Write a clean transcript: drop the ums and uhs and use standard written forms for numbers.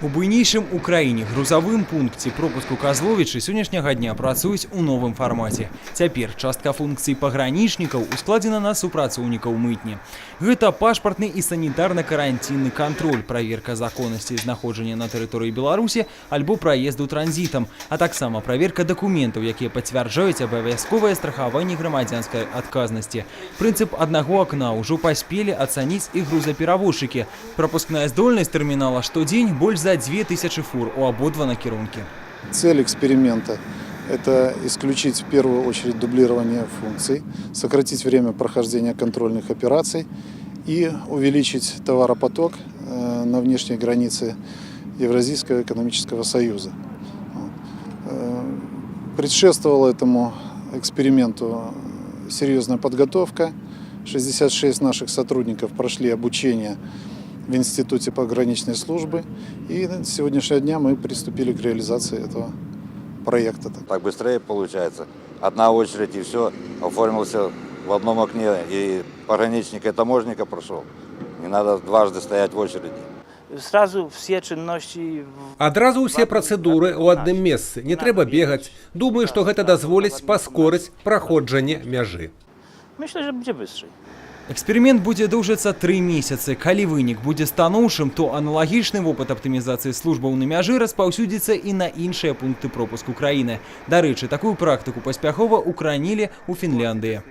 У буйнейшем у краіне грузавым пункце пропуску Казловічы сённяшняга дня працуюць у новым фармаце. Цяпер частка функцый пагранічнікаў ускладзена на супрацоўнікаў мытні. Гэта пашпартны і санітарна-каранцінны кантроль, праверка законнасці знаходжання на тэрыторыі Беларусі альбо праезду транзітам, а таксама праверка дакументаў, якія пацвярджаюць абавязковае страхаванне грамадзянскай адказнасці. Прынцып аднаго акна ўжо паспелі ацаніць і грузаперавозчыкі. Прапускная здольнасць тэрмінала штодзень больш за 2000 фур у ободва накірункі. Цель эксперимента – это исключить в первую очередь дублирование функций, сократить время прохождения контрольных операций и увеличить товаропоток на внешней границе Евразийского экономического союза. Предшествовала этому эксперименту серьезная подготовка. 66 наших сотрудников прошли обучение в Институте пограничной службы, и с сегодняшнего дня мы приступили к реализации этого проекта. Так быстрее получается. Одна очередь и все, оформился в одном окне, и пограничника и таможника прошел. Не надо дважды стоять в очереди. Адразу ўсе працэдуры ў адным месцы, не трэба бегаць. Думаю, што гэта дазволіць паскорыць праходжанне мяжы. Myślę, że będzie bystrzej. Эксперымент будзе доўжыцца 3 месяцы. Калі вынік будзе станоўчым, то аналагічны вопыт аптымізацыі службаў на мяжы распаўсюдзіцца і на іншыя пункты пропуску краіны. Дарэчы, такую практыку паспяхова укаранілі ў Фінляндыі.